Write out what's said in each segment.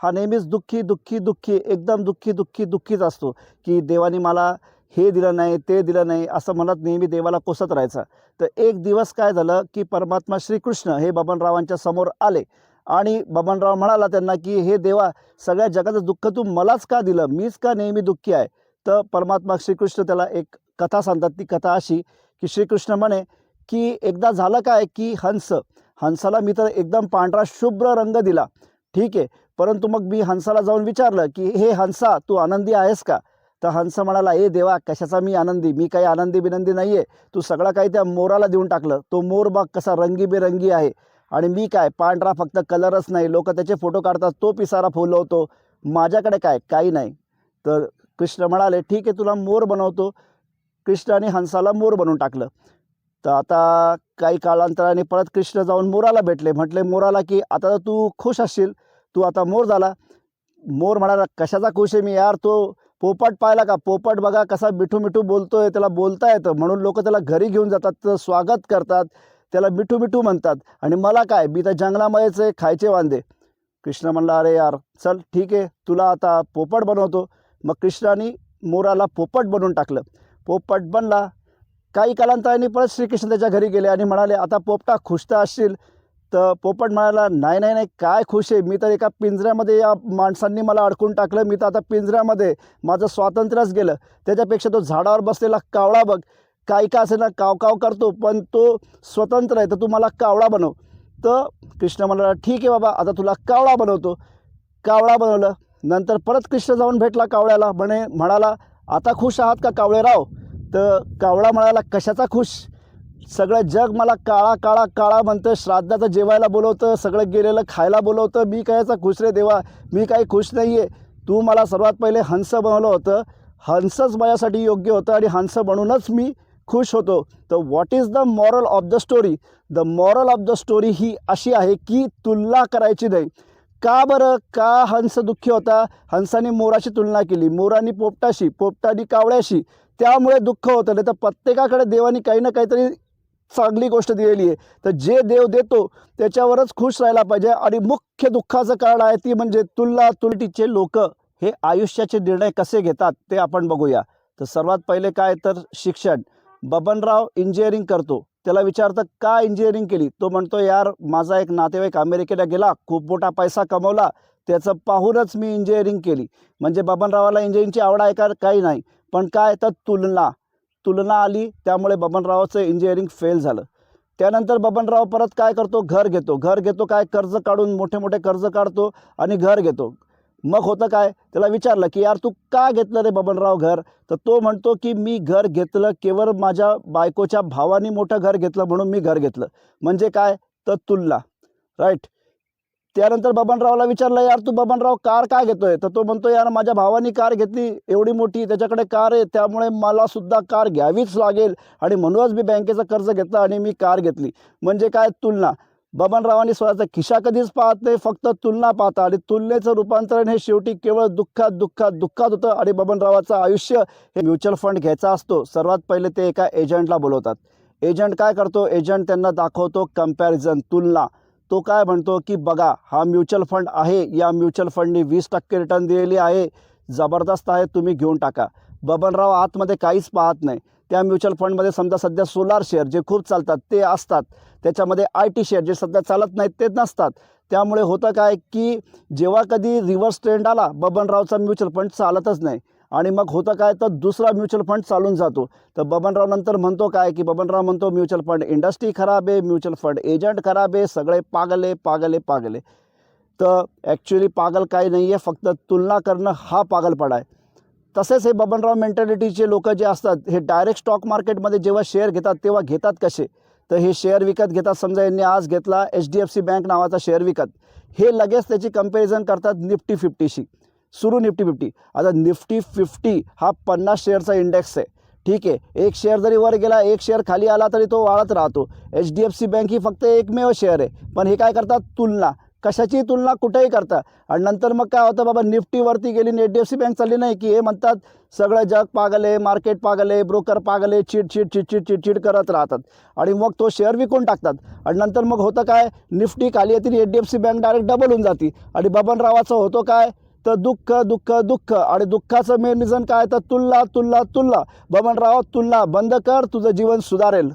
हा नेहमीच दुःखी दुःखी दुःखी एकदम दुःखी दुःखी दुःखीच असतो की देवाने मला हे दिलं नाही ते दिलं नाही असं म्हणत नेहमी देवाला कोसत राहायचा. तर एक दिवस काय झालं की परमात्मा श्रीकृष्ण हे बबनरावांच्या समोर आले आणि बबनराव म्हणाला त्यांना की हे देवा, सगळ्या जगाचं दुःख तू मलाच का दिलं, मीच का नेहमी दुःखी आहे. तर परमात्मा श्रीकृष्ण त्याला एक कथा सांगतात. ती कथा अशी की श्रीकृष्ण म्हणे की एकदा झालं काय की हंसाला मी तर एकदम पांढरा शुभ्र रंग दिला, ठीक आहे, परंतु मग मी हंसाला जाऊन विचारलं की हे हंसा तू आनंदी आहेस का. तर हंस म्हणाला, ए देवा, कशाचा मी आनंदी, मी काही आनंदी बिनंदी नाही आहे, तू सगळं काही त्या मोराला देऊन टाकलं, तो मोर बघ कसा रंगीबेरंगी आहे आणि मी काय पांढरा फक्त कलरच नाही, लोक त्याचे फोटो काढतात, तो पिसारा फुलवतो, माझ्याकडे काय काही नाही. तर कृष्ण म्हणाले ठीक आहे, तुला मोर बनवतो. कृष्णाने हंसाला मोर बनवून टाकलं. तर आता काही कालांतराने परत कृष्ण जाऊन मोराला भेटले. म्हटले मोराला की आता तर तू खुश असशील, तू आता मोर झाला. मोर म्हणाला कशाचा खुश आहे मी यार, तो पोपट पाहिला का, पोपट बघा कसा मिठू मिठू बोलतोय, त्याला बोलता येतं म्हणून लोक त्याला घरी घेऊन जातात, त्याचं स्वागत करतात, त्याला मिठू मिठू म्हणतात, आणि मला काय, मी तर जंगलामध्येच आहे, खायचे वांदे. कृष्ण म्हणला अरे यार चल ठीक आहे, तुला आता पोपट बनवतो. मग कृष्णाने मोराला पोपट बनवून टाकलं. पोपट बनला. काही कालांतराने परत श्रीकृष्ण त्याच्या घरी गेले आणि म्हणाले आता पोपटा खुश तर असशील. तर पोपट म्हणाला नाही नाही नाही, काय खुश आहे, मी तर एका पिंजऱ्यामध्ये या माणसांनी मला अडकून टाकलं, मी तर आता पिंजऱ्यामध्ये, माझं स्वातंत्र्यच गेलं. त्याच्यापेक्षा तो झाडावर बसलेला कावळा बघ, काही का असे ना काव काव करतो पण तो स्वतंत्र आहे, तर तू मला कावळा बनव. तर कृष्ण म्हणाला ठीक आहे बाबा, आता तुला कावळा बनवतो. कावळा बनवलं. नंतर परत कृष्ण जाऊन भेटला कावळ्याला, म्हणाला आता खुश आहात का कावळेराव. तर कावळा म्हणाला कशाचा खुश, सगळं जग मला काळा काळा काळा म्हणतं, श्राद्धाचं जेवायला बोलवतं, सगळं गेलेलं खायला बोलवतं, मी कायचा खुश रे देवा, मी काही खुश नाही आहे. तू मला सर्वात पहिले हंस बनवलं होतं, हंसच माझ्यासाठी योग्य होतं आणि हंस बनूनच मी खुश होतो. तर what is the moral of the story. The moral of the story ही अशी आहे की तुलना करायची नाही. का बरं, का हंस दुःखी होता, हंसाने मोराशी तुलना केली, मोराने पोपटाशी, पोपटाने कावळ्याशी, त्यामुळे दुःख होतं. नाही तर प्रत्येकाकडे देवाने काही ना काहीतरी चांगली गोष्ट दिलेली आहे. तर जे देव देतो त्याच्यावरच खुश राहायला पाहिजे. आणि मुख्य दुःखाचं कारण आहे ती म्हणजे तुलना. तुलटीचे लोक हे आयुष्याचे निर्णय कसे घेतात ते आपण बघूया. तर सर्वात पहिले काय तर शिक्षण. बबनराव इंजिनिअरिंग करतो, त्याला विचारतं का इंजिनिअरिंग केली. तो म्हणतो यार माझा एक नातेवाईक अमेरिकेला गेला, खूप मोठा पैसा कमवला, त्याचं पाहूनच मी इंजिनिअरिंग केली. म्हणजे बबनरावाला इंजिनिअरिंगची आवड आहे का, काही नाही, पण काय तर तुलना आली, त्यामुळे बबनरावाचं इंजिनिअरिंग फेल झालं. त्यानंतर बबनराव परत काय करतो, घर घेतो काय, कर्ज काढून मोठे मोठे कर्ज काढतो आणि घर घेतो. मग होतं काय, त्याला विचारलं की यार तू का घेतलं रे बबनराव घर. तर तो म्हणतो की मी घर घेतलं केवळ माझ्या बायकोच्या भावानी मोठं घर घेतलं म्हणून मी घर घेतलं. म्हणजे काय तर तुलना, राईट. त्यानंतर बबनरावला विचारलं यार तू बबनराव कार का घेतोय. तर तो म्हणतो यार माझ्या भावानी कार घेतली एवढी मोठी, त्याच्याकडे कार आहे, त्यामुळे मला सुद्धा कार घ्यावीच लागेल आणि म्हणूनच मी बँकेचं कर्ज घेतलं आणि मी कार घेतली. म्हणजे काय तुलना. बबनरावांनी स्वतःचा खिशा कधीच पाहत नाही, फक्त तुलना पाहता, आणि तुलनेचं रूपांतरण हे शेवटी केवळ दुःखात दुःखात दुःखात होतं. आणि बबनरावाचं आयुष्य हे म्युच्युअल फंड घ्यायचा असतो, सर्वात पहिले ते एका एजंटला बोलवतात. एजंट काय करतो, एजंट त्यांना दाखवतो कंपॅरिझन, तुलना. तो काय म्हणतो की बघा हा म्युच्युअल फंड आहे, या म्युच्युअल फंडनी 20% रिटर्न दिलेली आहे, जबरदस्त आहे, तुम्ही घेऊन टाका. बबनराव आतमध्ये काहीच पाहत नाही. त्या म्युच्युअल फंडमध्ये समजा सध्या सोलार शेअर जे खूप चालतात ते असतात, त्याच्यामध्ये IT शेअर जे सध्या चालत नाहीत ते नसतात. त्यामुळे होतं काय की जेव्हा कधी रिव्हर्स ट्रेंड आला, बबनरावचा म्युच्युअल फंड चालतच नाही. आणि मग होतं काय तर दुसरा म्युच्युअल फंड चालून जातो. तर बबनराव नंतर म्हणतो काय की बबनराव म्हणतो म्युच्युअल फंड इंडस्ट्री खराब आहे, म्युच्युअल फंड एजंट खराब आहे, सगळे पागल आहे. तर ॲक्च्युली पागल काही नाही आहे, फक्त तुलना करणं हा पागलपणा आहे. तसेच हे बबनराव मेंटॅलिटीचे लोक जे असतात हे डायरेक्ट स्टॉक मार्केटमध्ये जेव्हा शेअर घेतात तेव्हा घेतात कसे, तर हे शेअर विकत घेतात. समजा यांनी आज घेतला HDFC बँक नावाचा शेअर विकत, हे लगेच त्याची कंपॅरिझन करतात निफ्टी 50शी, सुरू निफ्टी 50. आता निफ्टी 50 हा 50 शेअरचा इंडेक्स आहे, ठीक आहे. एक शेअर जरी वर गेला, एक शेअर खाली आला तरी तो वाढत राहतो. HDFC बँक ही फक्त एकमेव शेअर आहे, पण हे काय करतात तुलना. कशाची तुलना कुठेही करता आणि नंतर मग काय होतं बाबा निफ्टीवरती गेली HDFC बँक चालली नाही की हे म्हणतात सगळं जग पागल आहे, मार्केट पागल आहे, ब्रोकर पागल आहे, चिट करत राहतात आणि मग तो शेअर विकून टाकतात आणि नंतर मग होतं काय निफ्टी खाली येते HDFC बँक डायरेक्ट डबल होऊन जाते आणि बबनरावाचं होतं काय तर दुःख दुःख दुःख आणि दुःखाचं मेन रिझन काय तर तुलना बबनराव तुलना बंद कर, तुझं जीवन सुधारेल.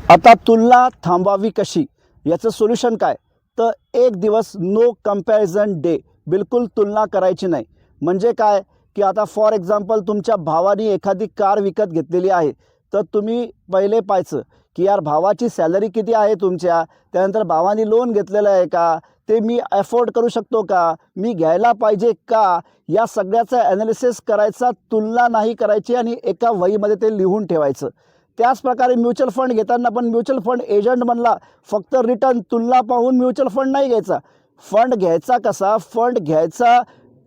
आता तुलना थांबवावी कशी याचं सोल्युशन काय तर एक दिवस नो कंपॅरिझन डे, बिलकुल तुलना करायची नाही. म्हणजे काय की आता फॉर एक्झाम्पल तुमच्या भावाने एखादी कार विकत घेतलेली आहे तर तुम्ही पहिले पाहायचं की यार भावाची सॅलरी किती आहे तुमच्या, त्यानंतर भावाने लोन घेतलेलं आहे का, ते मी अफोर्ड करू शकतो का, मी घ्यायला पाहिजे का, या सगळ्याचा ॲनालिसिस करायचा, तुलना नाही करायची आणि एका वहीमध्ये ते लिहून ठेवायचं. त्याच प्रकारे म्युच्युअल फंड घेताना पण म्युच्युअल फंड एजंट म्हणला फक्त रिटर्न तुलना पाहून म्युच्युअल फंड नाही घ्यायचा. फंड घ्यायचा कसा, फंड घ्यायचा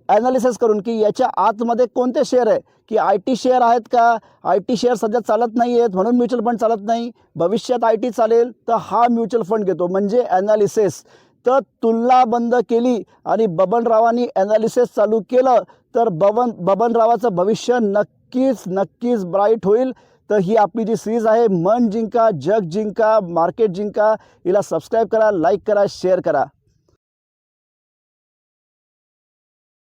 ॲनालिसिस करून की याच्या आतमध्ये कोणते शेअर आहे, की IT शेअर आहेत का, IT शेअर सध्या चालत नाही आहेत म्हणून म्युच्युअल फंड चालत नाही, भविष्यात IT चालेल तर हा म्युच्युअल फंड घेतो, म्हणजे ॲनालिसिस. तर तुलना बंद केली आणि बबनरावांनी ॲनालिसिस चालू केलं तर बबनरावाचं भविष्य नक्कीच ब्राईट होईल. तर ही आपली जी सीरीज आहे मन जिंका जग जिंका मार्केट जिंका, हिला सबस्क्राईब करा, लाईक करा, शेअर करा.